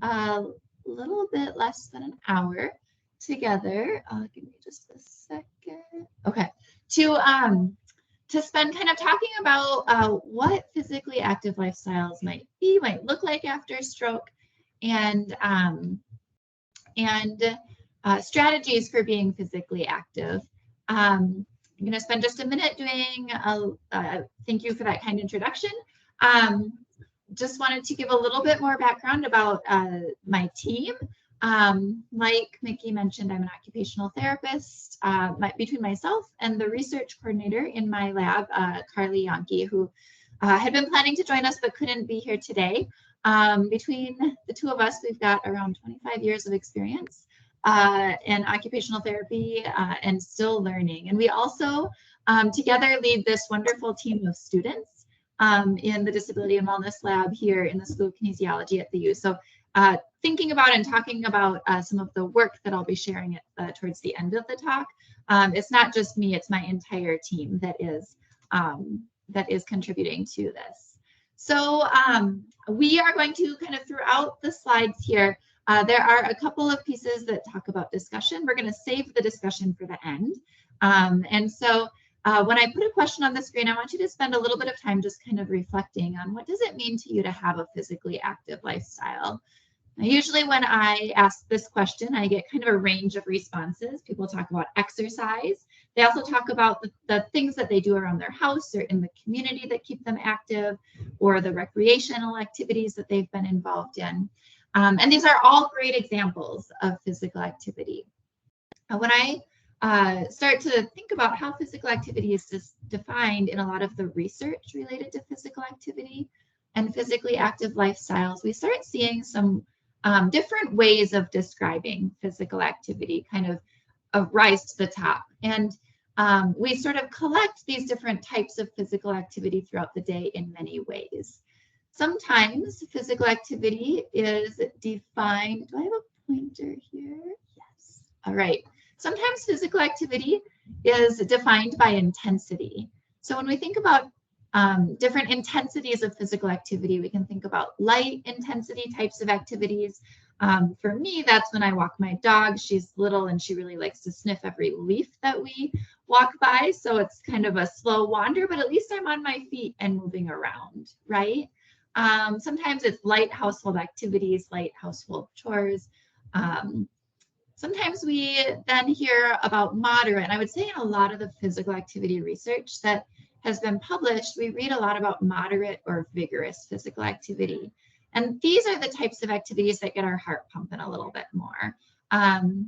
a little bit less than an hour together. Give me just a second. Okay, to spend kind of talking about what physically active lifestyles might look like after stroke, and strategies for being physically active. I'm going to spend just a minute doing thank you for that kind introduction. Just wanted to give a little bit more background about my team. Like Mickey mentioned, I'm an occupational therapist. Between myself and the research coordinator in my lab, Carly Yankee, who had been planning to join us but couldn't be here today. Between the two of us, we've got around 25 years of experience in occupational therapy and still learning. And we also together lead this wonderful team of students in the Disability and Wellness Lab here in the School of Kinesiology at the U. So thinking about and talking about some of the work that I'll be sharing towards the end of the talk. It's not just me, it's my entire team that is contributing to this. So we are going to kind of throughout the slides here, there are a couple of pieces that talk about discussion. We're going to save the discussion for the end. And so when I put a question on the screen, I want you to spend a little bit of time just kind of reflecting on what does it mean to you to have a physically active lifestyle. Now, usually when I ask this question, I get kind of a range of responses. People talk about exercise. They also talk about the things that they do around their house or in the community that keep them active, or the recreational activities that they've been involved in. And these are all great examples of physical activity. When I start to think about how physical activity is defined in a lot of the research related to physical activity and physically active lifestyles, we start seeing some different ways of describing physical activity kind of rise to the top. And we sort of collect these different types of physical activity throughout the day in many ways. Sometimes physical activity is defined. Do I have a pointer here? Yes. All right. Sometimes physical activity is defined by intensity. So when we think about different intensities of physical activity, we can think about light intensity types of activities. For me, that's when I walk my dog. She's little and she really likes to sniff every leaf that we walk by. So it's kind of a slow wander, but at least I'm on my feet and moving around, right? Sometimes it's light household activities, light household chores. Sometimes we then hear about moderate, and I would say in a lot of the physical activity research that has been published, we read a lot about moderate or vigorous physical activity. And these are the types of activities that get our heart pumping a little bit more.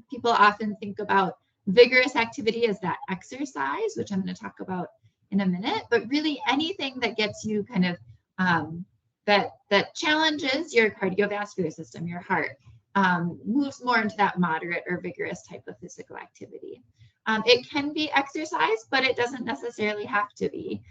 People often think about vigorous activity as that exercise, which I'm going to talk about in a minute, but really anything that gets you kind of, that challenges your cardiovascular system, your heart, moves more into that moderate or vigorous type of physical activity. It can be exercise, but it doesn't necessarily have to be.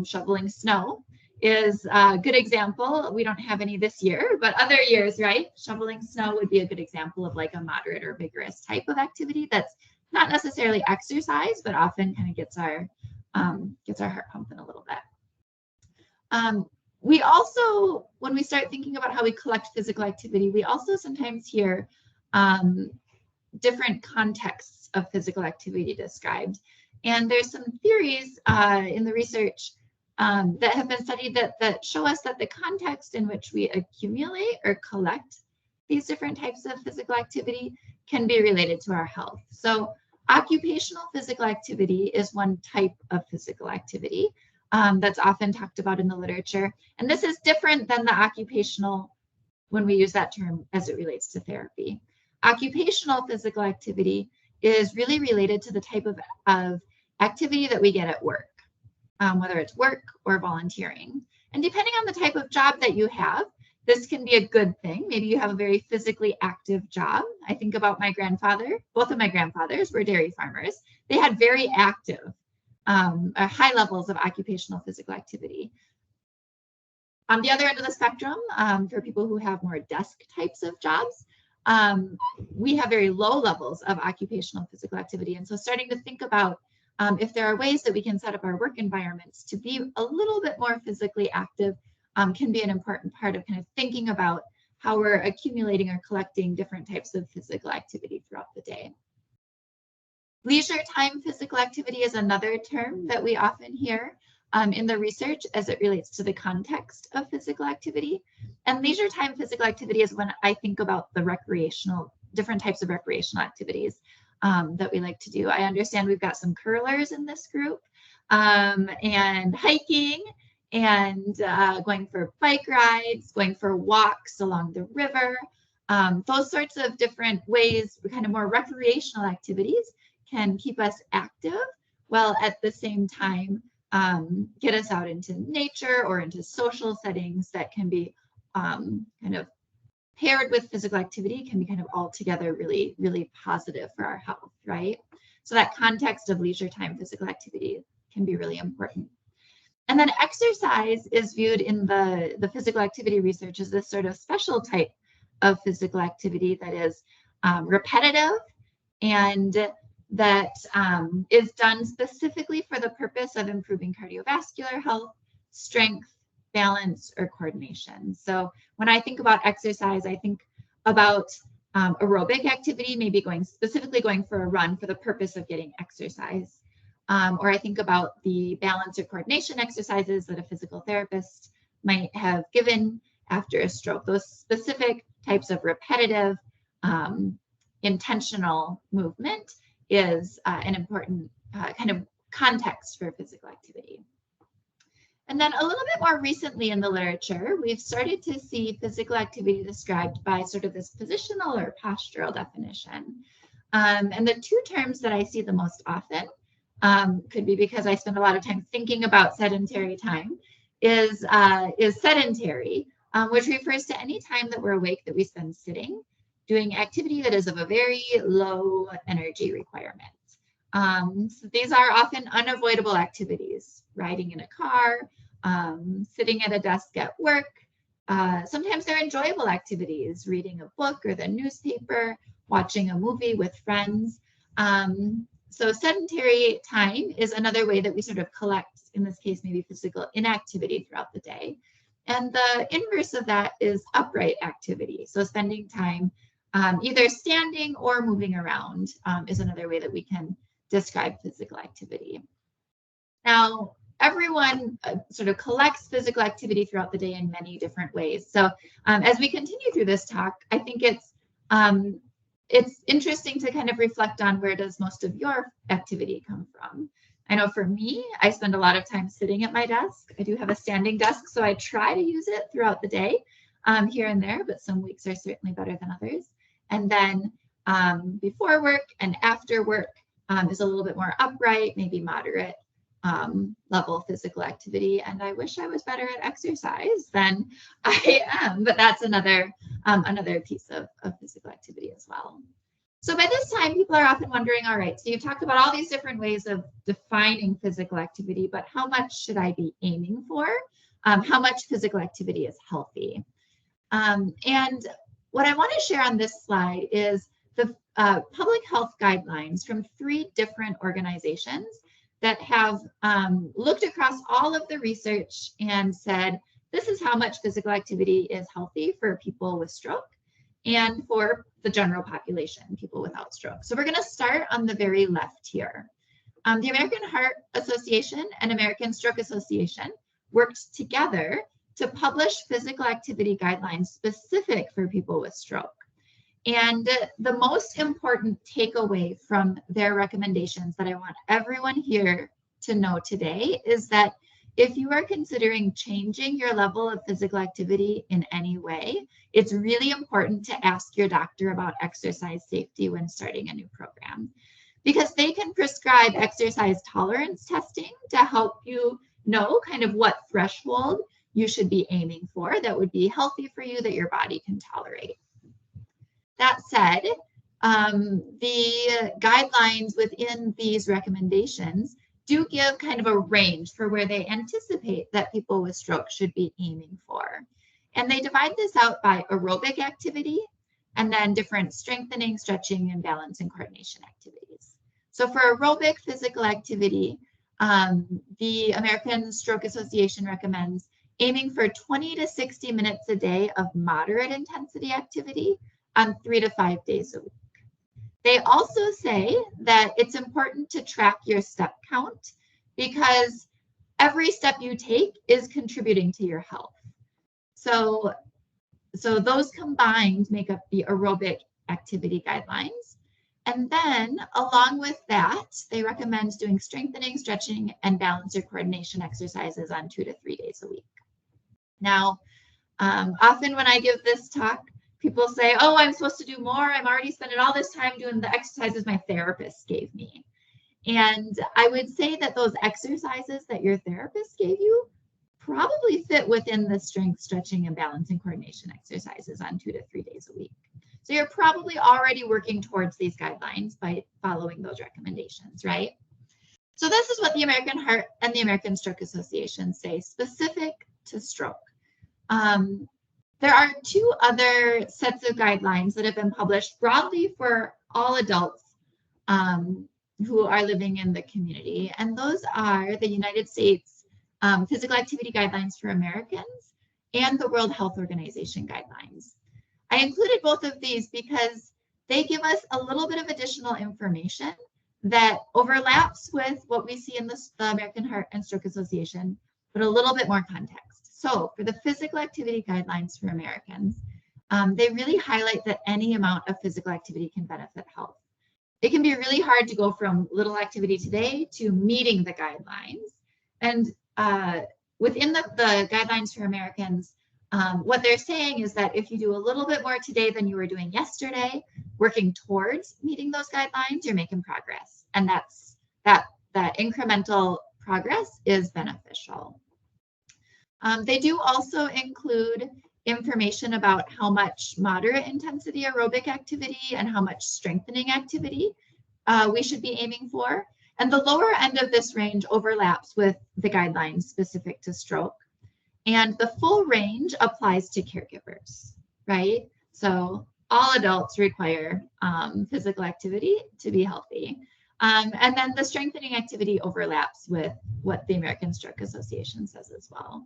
Shoveling snow is a good example. We don't have any this year, but other years, right? Shoveling snow would be a good example of like a moderate or vigorous type of activity that's not necessarily exercise, but often kind of gets our heart pumping a little bit. We also, when we start thinking about how we collect physical activity, we also sometimes hear different contexts of physical activity described. And there's some theories in the research that have been studied that show us that the context in which we accumulate or collect these different types of physical activity can be related to our health. So occupational physical activity is one type of physical activity that's often talked about in the literature. And this is different than the occupational when we use that term as it relates to therapy. Occupational physical activity is really related to the type of activity that we get at work, whether it's work or volunteering. And depending on the type of job that you have, this can be a good thing. Maybe you have a very physically active job. I think about my grandfather. Both of my grandfathers were dairy farmers. They had very active, high levels of occupational physical activity. On the other end of the spectrum, for people who have more desk types of jobs, we have very low levels of occupational physical activity. And so starting to think about if there are ways that we can set up our work environments to be a little bit more physically active can be an important part of kind of thinking about how we're accumulating or collecting different types of physical activity throughout the day. Leisure time physical activity is another term that we often hear in the research as it relates to the context of physical activity. And leisure time physical activity is when I think about the different types of recreational activities that we like to do. I understand we've got some curlers in this group, and hiking, and going for bike rides, going for walks along the river, those sorts of different ways, kind of more recreational activities can keep us active while at the same time get us out into nature or into social settings that can be kind of paired with physical activity, can be kind of altogether really, really positive for our health, right? So that context of leisure time physical activity can be really important. And then exercise is viewed in the physical activity research as this sort of special type of physical activity that is repetitive and that is done specifically for the purpose of improving cardiovascular health, strength, balance, or coordination. So when I think about exercise, I think about aerobic activity, maybe specifically going for a run for the purpose of getting exercise. Or I think about the balance or coordination exercises that a physical therapist might have given after a stroke. Those specific types of repetitive, intentional movement is an important kind of context for physical activity. And then a little bit more recently in the literature, we've started to see physical activity described by sort of this positional or postural definition. And the two terms that I see the most often, could be because I spend a lot of time thinking about sedentary time, is sedentary, which refers to any time that we're awake that we spend sitting, doing activity that is of a very low energy requirement. So these are often unavoidable activities: riding in a car, sitting at a desk at work. Sometimes they're enjoyable activities: reading a book or the newspaper, watching a movie with friends. So sedentary time is another way that we sort of collect, in this case, maybe physical inactivity throughout the day. And the inverse of that is upright activity. So spending time either standing or moving around is another way that we can describe physical activity. Now, everyone sort of collects physical activity throughout the day in many different ways. So as we continue through this talk, I think it's interesting to kind of reflect on, where does most of your activity come from? I know for me, I spend a lot of time sitting at my desk. I do have a standing desk, so I try to use it throughout the day, here and there, but some weeks are certainly better than others. And then before work and after work is a little bit more upright, maybe moderate level physical activity. And I wish I was better at exercise than I am, but that's another piece of physical activity as well. So by this time, people are often wondering, all right, so you've talked about all these different ways of defining physical activity, but how much should I be aiming for? How much physical activity is healthy? And what I want to share on this slide is the public health guidelines from 3 different organizations that have looked across all of the research and said, this is how much physical activity is healthy for people with stroke and for the general population, people without stroke. So we're going to start on the very left here. The American Heart Association and American Stroke Association worked together to publish physical activity guidelines specific for people with stroke. And the most important takeaway from their recommendations that I want everyone here to know today is that if you are considering changing your level of physical activity in any way, it's really important to ask your doctor about exercise safety when starting a new program, because they can prescribe exercise tolerance testing to help you know kind of what threshold you should be aiming for that would be healthy for you, that your body can tolerate. That said, the guidelines within these recommendations do give kind of a range for where they anticipate that people with stroke should be aiming for. And they divide this out by aerobic activity and then different strengthening, stretching, and balance and coordination activities. So for aerobic physical activity, the American Stroke Association recommends aiming for 20 to 60 minutes a day of moderate intensity activity on 3 to 5 days a week. They also say that it's important to track your step count because every step you take is contributing to your health. So those combined make up the aerobic activity guidelines. And then along with that, they recommend doing strengthening, stretching, and balance or coordination exercises on 2 to 3 days a week. Now, often when I give this talk, people say, oh, I'm supposed to do more. I'm already spending all this time doing the exercises my therapist gave me. And I would say that those exercises that your therapist gave you probably fit within the strength, stretching, and balance and coordination exercises on 2 to 3 days a week. So you're probably already working towards these guidelines by following those recommendations, right? So this is what the American Heart and the American Stroke Association say specific to stroke. There are 2 other sets of guidelines that have been published broadly for all adults who are living in the community. And those are the United States Physical Activity Guidelines for Americans and the World Health Organization guidelines. I included both of these because they give us a little bit of additional information that overlaps with what we see in the American Heart and Stroke Association, but a little bit more context. So for the physical activity guidelines for Americans, they really highlight that any amount of physical activity can benefit health. It can be really hard to go from little activity today to meeting the guidelines. And within the guidelines for Americans, what they're saying is that if you do a little bit more today than you were doing yesterday, working towards meeting those guidelines, you're making progress. And that incremental progress is beneficial. They do also include information about how much moderate intensity aerobic activity and how much strengthening activity we should be aiming for. And the lower end of this range overlaps with the guidelines specific to stroke. And the full range applies to caregivers, right? So all adults require physical activity to be healthy. And then the strengthening activity overlaps with what the American Stroke Association says as well.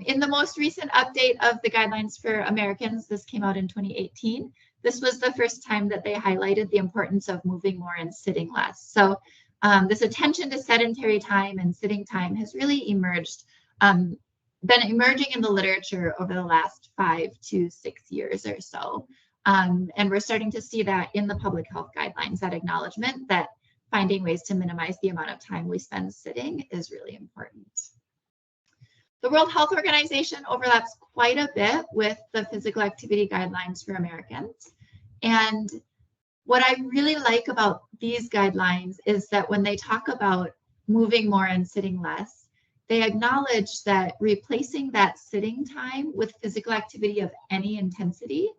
In the most recent update of the guidelines for Americans, this came out in 2018. This was the first time that they highlighted the importance of moving more and sitting less. So this attention to sedentary time and sitting time has really been emerging in the literature over the last 5 to 6 years or so. And we're starting to see that in the public health guidelines, that acknowledgement that finding ways to minimize the amount of time we spend sitting is really important. The World Health Organization overlaps quite a bit with the physical activity guidelines for Americans. And what I really like about these guidelines is that when they talk about moving more and sitting less, they acknowledge that replacing that sitting time with physical activity of any intensity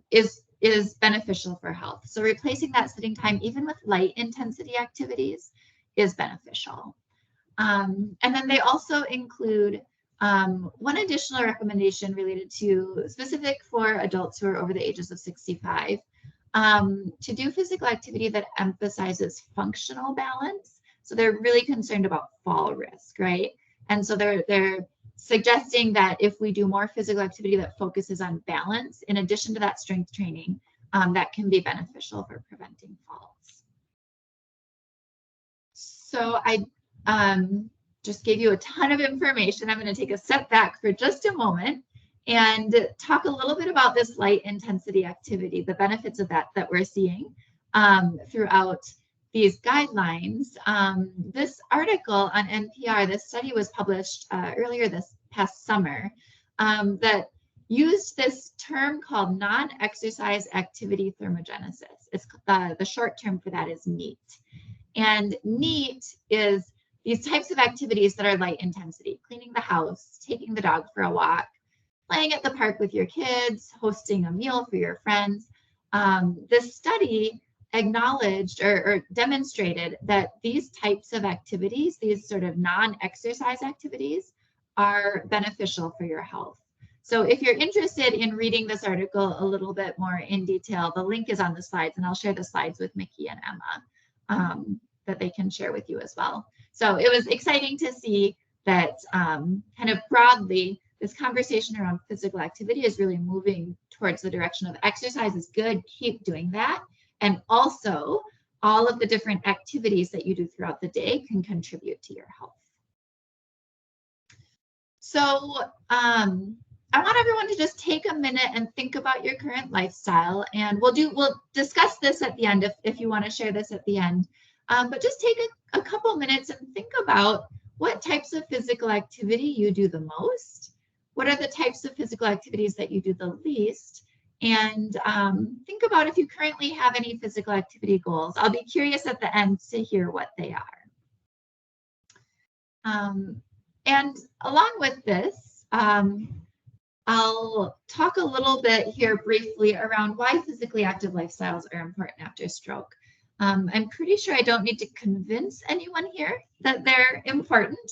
is beneficial for health. So replacing that sitting time, even with light intensity activities, is beneficial. And then they also include one additional recommendation related to specific for adults who are over the ages of 65, to do physical activity that emphasizes functional balance. So they're really concerned about fall risk, right? And so they're suggesting that if we do more physical activity that focuses on balance, in addition to that strength training, that can be beneficial for preventing falls. So I just gave you a ton of information. I'm going to take a step back for just a moment and talk a little bit about this light intensity activity, the benefits of that we're seeing throughout these guidelines. This article on NPR, this study was published earlier this past summer that used this term called non-exercise activity thermogenesis. It's the short term for that is NEAT. And NEAT is these types of activities that are light intensity: cleaning the house, taking the dog for a walk, playing at the park with your kids, hosting a meal for your friends. This study acknowledged or demonstrated that these types of activities, these sort of non-exercise activities, are beneficial for your health. So if you're interested in reading this article a little bit more in detail, the link is on the slides, and I'll share the slides with Mickey and Emma that they can share with you as well. So it was exciting to see that kind of broadly, this conversation around physical activity is really moving towards the direction of exercise is good, keep doing that. And also, all of the different activities that you do throughout the day can contribute to your health. So I want everyone to just take a minute and think about your current lifestyle, and we'll discuss this at the end if you want to share this at the end. But just take a couple minutes and think about what types of physical activity you do the most. What are the types of physical activities that you do the least? And think about if you currently have any physical activity goals. I'll be curious at the end to hear what they are. And along with this, I'll talk a little bit here briefly around why physically active lifestyles are important after stroke. I'm pretty sure I don't need to convince anyone here that they're important.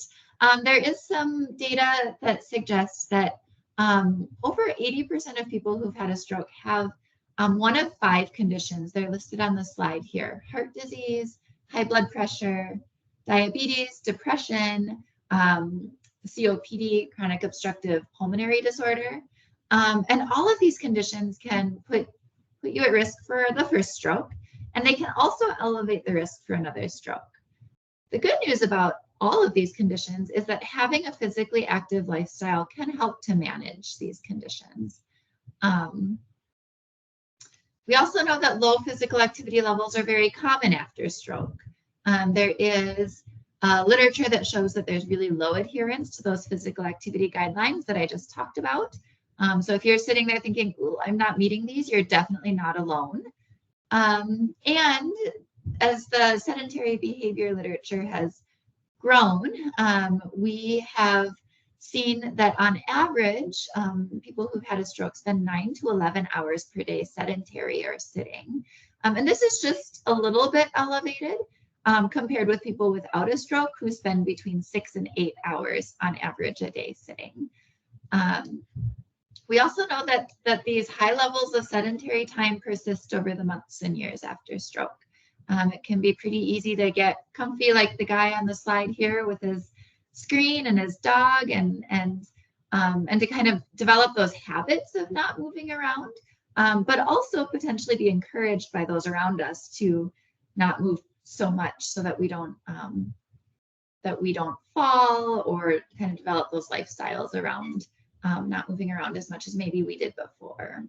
There is some data that suggests that over 80% of people who've had a stroke have one of 5 conditions. They're listed on the slide here: heart disease, high blood pressure, diabetes, depression, COPD, chronic obstructive pulmonary disorder. And all of these conditions can put you at risk for the first stroke, and they can also elevate the risk for another stroke. The good news about all of these conditions is that having a physically active lifestyle can help to manage these conditions. We also know that low physical activity levels are very common after stroke. There is literature that shows that there's really low adherence to those physical activity guidelines that I just talked about. So if you're sitting there thinking, ooh, I'm not meeting these, you're definitely not alone. And as the sedentary behavior literature has grown, we have seen that on average, people who've had a stroke spend 9 to 11 hours per day sedentary or sitting. And this is just a little bit elevated compared with people without a stroke who spend between 6 and 8 hours on average a day sitting. We also know that these high levels of sedentary time persist over the months and years after stroke. It can be pretty easy to get comfy like the guy on the slide here with his screen and his dog and to kind of develop those habits of not moving around, but also potentially be encouraged by those around us to not move so much so that we don't fall or kind of develop those lifestyles around not moving around as much as maybe we did before.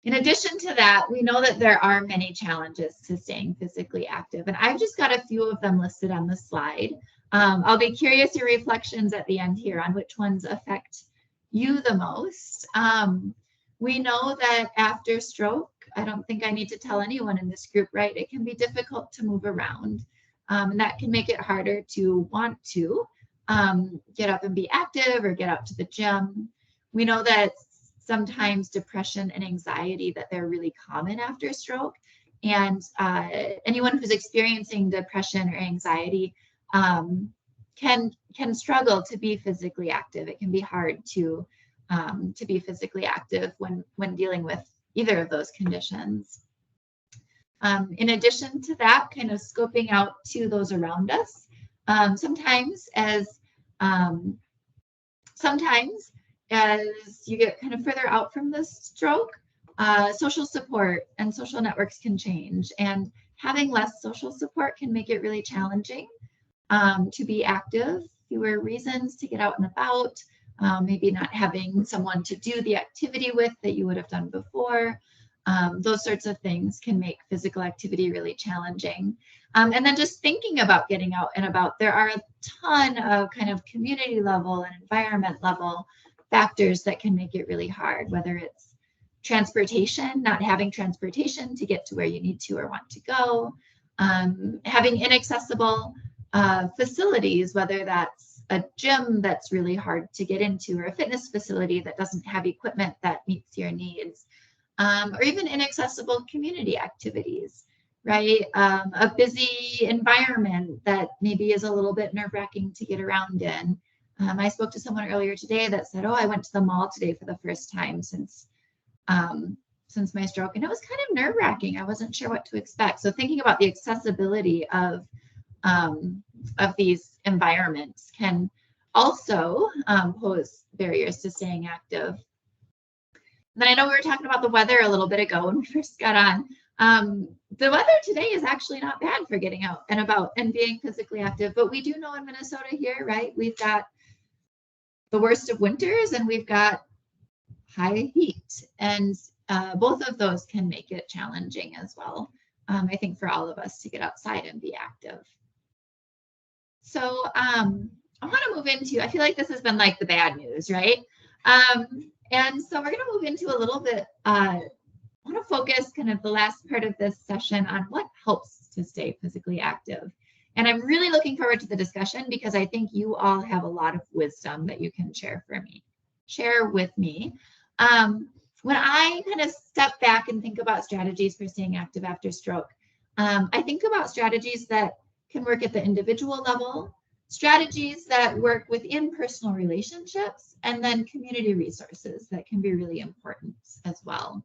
In addition to that, we know that there are many challenges to staying physically active, and I've just got a few of them listed on the slide. I'll be curious your reflections at the end here on which ones affect you the most. We know that after stroke, I don't think I need to tell anyone in this group, right? It can be difficult to move around, and that can make it harder to want to get up and be active or get out to the gym. We know that sometimes depression and anxiety, that they're really common after stroke. And anyone who's experiencing depression or anxiety can struggle to be physically active. It can be hard to be physically active when dealing with either of those conditions. In addition to that, kind of scoping out to those around us, sometimes as you get kind of further out from the stroke, social support and social networks can change, and having less social support can make it really challenging to be active, fewer reasons to get out and about, maybe not having someone to do the activity with that you would have done before. Those sorts of things can make physical activity really challenging. And then just thinking about getting out and about, there are a ton of kind of community level and environment level factors that can make it really hard, whether it's transportation, not having transportation to get to where you need to or want to go, having inaccessible facilities, whether that's a gym that's really hard to get into or a fitness facility that doesn't have equipment that meets your needs, or even inaccessible community activities, right? A busy environment that maybe is a little bit nerve-wracking to get around in. I spoke to someone earlier today that said, oh, I went to the mall today for the first time since my stroke, and it was kind of nerve-wracking. I wasn't sure what to expect. So thinking about the accessibility of these environments can also pose barriers to staying active. And then I know we were talking about the weather a little bit ago when we first got on. The weather today is actually not bad for getting out and about and being physically active, but we do know in Minnesota here, right, we've got the worst of winters and we've got high heat, and both of those can make it challenging as well, I think, for all of us to get outside and be active. So I want to move into, I feel like this has been like the bad news, right? And so we're going to move into a little bit, I want to focus kind of the last part of this session on what helps to stay physically active. And I'm really looking forward to the discussion because I think you all have a lot of wisdom that you can share with me. When I kind of step back and think about strategies for staying active after stroke, I think about strategies that can work at the individual level, strategies that work within personal relationships, and then community resources that can be really important as well.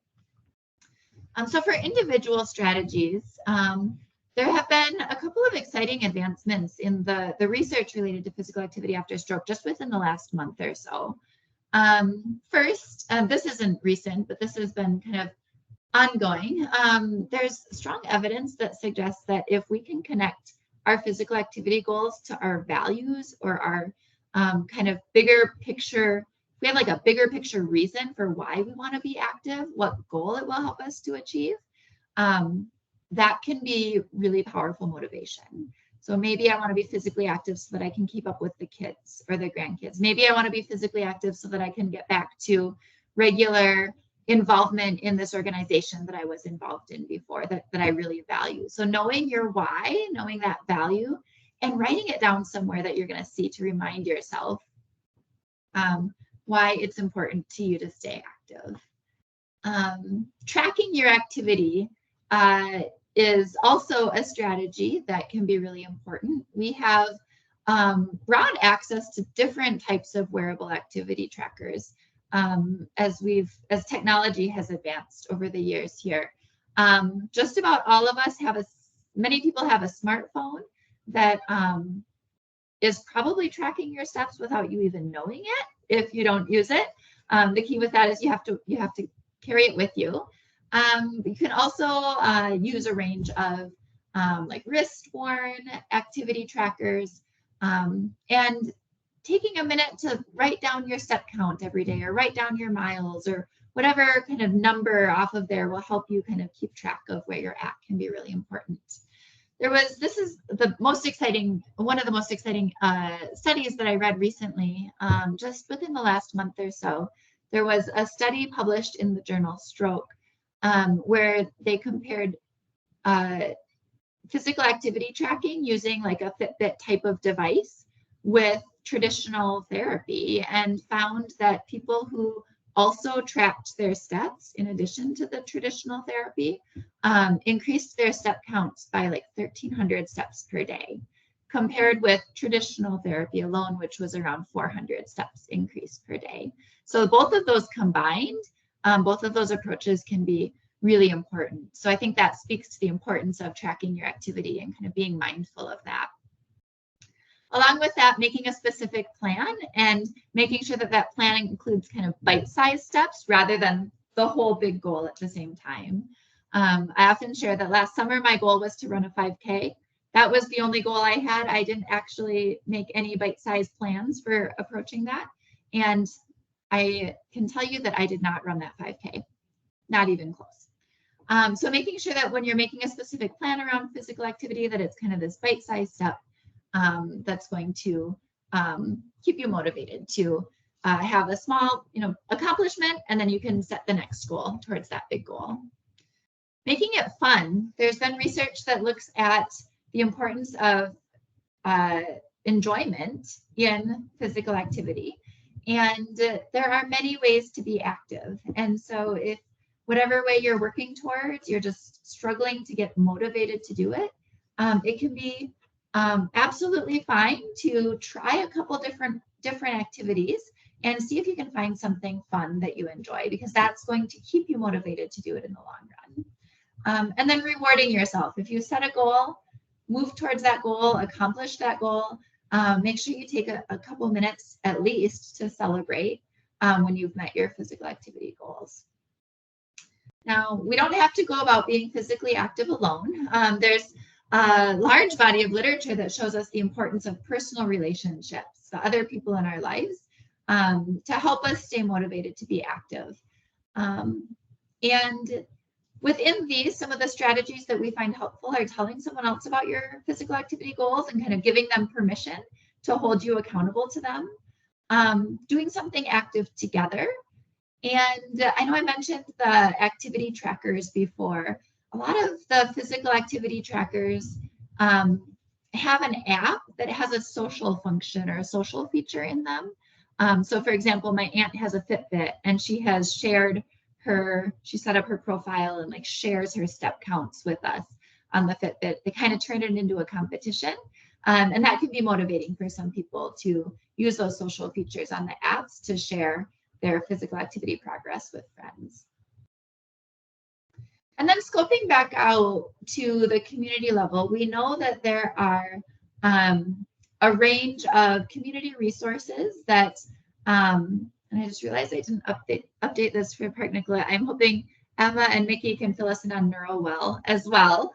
So for individual strategies, there have been a couple of exciting advancements in the research related to physical activity after stroke just within the last month or so. First, this isn't recent, but this has been kind of ongoing. There's strong evidence that suggests that if we can connect our physical activity goals to our values or our kind of bigger picture, we have like a bigger picture reason for why we want to be active, what goal it will help us to achieve, that can be really powerful motivation. So maybe I want to be physically active so that I can keep up with the kids or the grandkids. Maybe I want to be physically active so that I can get back to regular involvement in this organization that I was involved in before that I really value. So knowing your why, knowing that value, and writing it down somewhere that you're going to see to remind yourself why it's important to you to stay active. Tracking your activity is also a strategy that can be really important. We have broad access to different types of wearable activity trackers as technology has advanced over the years here. Just about all of us many people have a smartphone that is probably tracking your steps without you even knowing it if you don't use it. The key with that is you have to carry it with you. You can also use a range of like wrist-worn activity trackers, and taking a minute to write down your step count every day or write down your miles or whatever kind of number off of there will help you kind of keep track of where you're at can be really important. This is the most exciting, one of the most exciting studies that I read recently, just within the last month or so. There was a study published in the journal Stroke where they compared physical activity tracking using like a Fitbit type of device with traditional therapy, and found that people who also tracked their steps in addition to the traditional therapy increased their step counts by like 1,300 steps per day, compared with traditional therapy alone, which was around 400 steps increase per day. So both of those combined, both of those approaches can be really important. So I think that speaks to the importance of tracking your activity and kind of being mindful of that. Along with that, making a specific plan and making sure that that plan includes kind of bite-sized steps rather than the whole big goal at the same time. I often share that last summer, my goal was to run a 5K. That was the only goal I had. I didn't actually make any bite-sized plans for approaching that. And I can tell you that I did not run that 5K, not even close. So making sure that when you're making a specific plan around physical activity, that it's kind of this bite-sized step that's going to keep you motivated to have a small, accomplishment, and then you can set the next goal towards that big goal. Making it fun. There's been research that looks at the importance of enjoyment in physical activity. And there are many ways to be active. And so if whatever way you're working towards, you're just struggling to get motivated to do it, it can be absolutely fine to try a couple different activities and see if you can find something fun that you enjoy, because that's going to keep you motivated to do it in the long run. And then rewarding yourself. If you set a goal, move towards that goal, accomplish that goal. Make sure you take a couple minutes at least to celebrate when you've met your physical activity goals. Now, we don't have to go about being physically active alone. There's a large body of literature that shows us the importance of personal relationships, the other people in our lives, to help us stay motivated to be active. And within these, some of the strategies that we find helpful are telling someone else about your physical activity goals and kind of giving them permission to hold you accountable to them, doing something active together. And I know I mentioned the activity trackers before. A lot of the physical activity trackers have an app that has a social function or a social feature in them. So for example, my aunt has a Fitbit and she has shared she set up her profile and like shares her step counts with us on the Fitbit. They kind of turn it into a competition. And that can be motivating for some people to use those social features on the apps to share their physical activity progress with friends. And then scoping back out to the community level, we know that there are a range of community resources that, and I just realized I didn't update this for Park Nicolet. I'm hoping Emma and Mickey can fill us in on NeuroWell as well.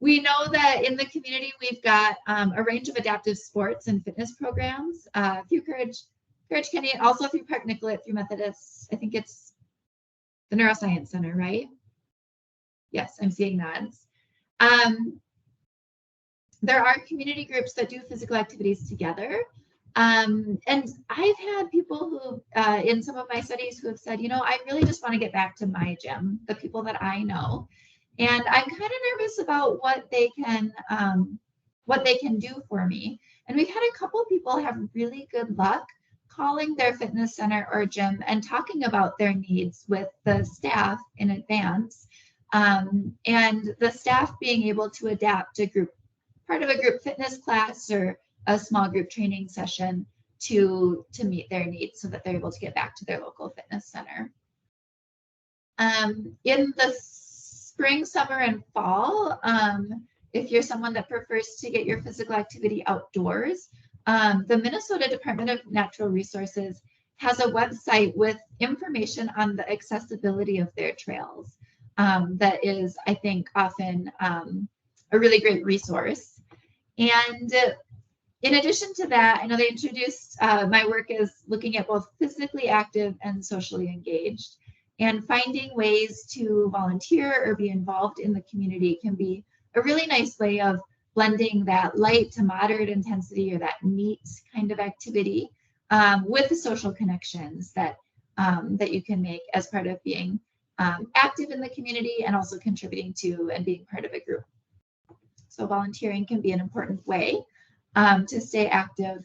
We know that in the community, we've got a range of adaptive sports and fitness programs through Courage County, and also through Park Nicolet, through Methodist. I think it's the Neuroscience Center, right? Yes, I'm seeing nods. There are community groups that do physical activities together. And I've had people who, in some of my studies, who have said, you know, I really just want to get back to my gym, the people that I know. And I'm kind of nervous about what they can do for me. And we've had a couple people have really good luck calling their fitness center or gym and talking about their needs with the staff in advance. And the staff being able to adapt a part of a group fitness class or a small group training session to meet their needs so that they're able to get back to their local fitness center. In the spring, summer, and fall, if you're someone that prefers to get your physical activity outdoors, the Minnesota Department of Natural Resources has a website with information on the accessibility of their trails. That is, I think, often a really great resource. And in addition to that, I know they introduced my work is looking at both physically active and socially engaged. And finding ways to volunteer or be involved in the community can be a really nice way of blending that light to moderate intensity or that neat kind of activity with the social connections that you can make as part of being active in the community and also contributing to and being part of a group. So volunteering can be an important way to stay active.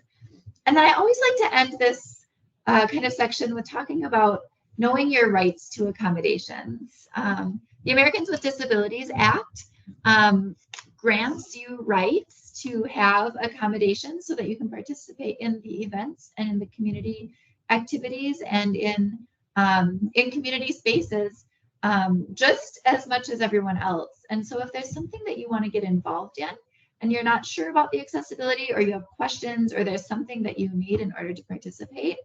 And then I always like to end this kind of section with talking about knowing your rights to accommodations. The Americans with Disabilities Act grants you rights to have accommodations so that you can participate in the events and in the community activities and in community spaces just as much as everyone else. And so if there's something that you want to get involved in and you're not sure about the accessibility or you have questions or there's something that you need in order to participate,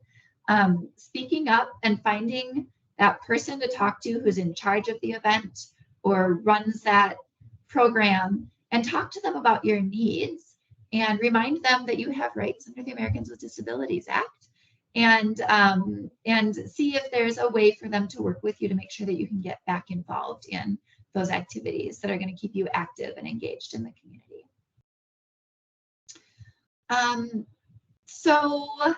speaking up and finding that person to talk to who's in charge of the event or runs that program and talk to them about your needs and remind them that you have rights under the Americans with Disabilities Act and see if there's a way for them to work with you to make sure that you can get back involved in those activities that are going to keep you active and engaged in the community. So I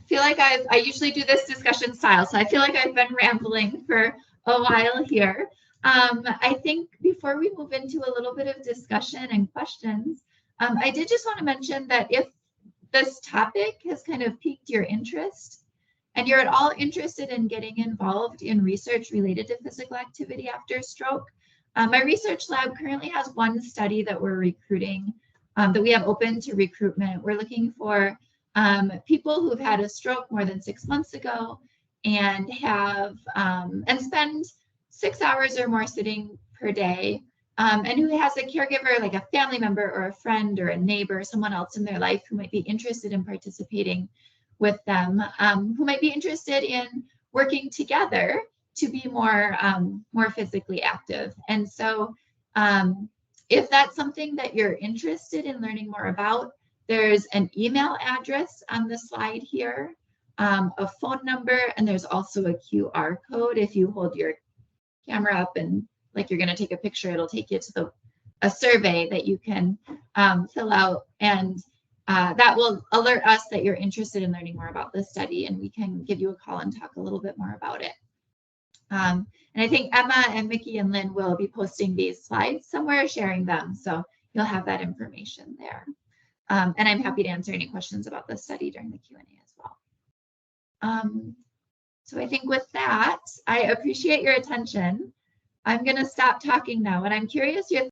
feel like I usually do this discussion style, so I feel like I've been rambling for a while here. I think before we move into a little bit of discussion and questions, I did just want to mention that if this topic has kind of piqued your interest and you're at all interested in getting involved in research related to physical activity after stroke, my research lab currently has one study that we're recruiting, that we have open to recruitment. We're looking for people who've had a stroke more than 6 months ago and have and spend 6 hours or more sitting per day and who has a caregiver, like a family member or a friend or a neighbor, someone else in their life who might be interested in participating with them, who might be interested in working together to be more physically active. And so if that's something that you're interested in learning more about, there's an email address on the slide here, a phone number, and there's also a QR code. If you hold your camera up and like you're going to take a picture, it'll take you to a survey that you can fill out, and that will alert us that you're interested in learning more about this study, and we can give you a call and talk a little bit more about it. And I think Emma and Mickey and Lynn will be posting these slides somewhere, sharing them, so you'll have that information there. And I'm happy to answer any questions about this study during the Q&A as well. So I think with that, I appreciate your attention. I'm going to stop talking now, and I'm curious your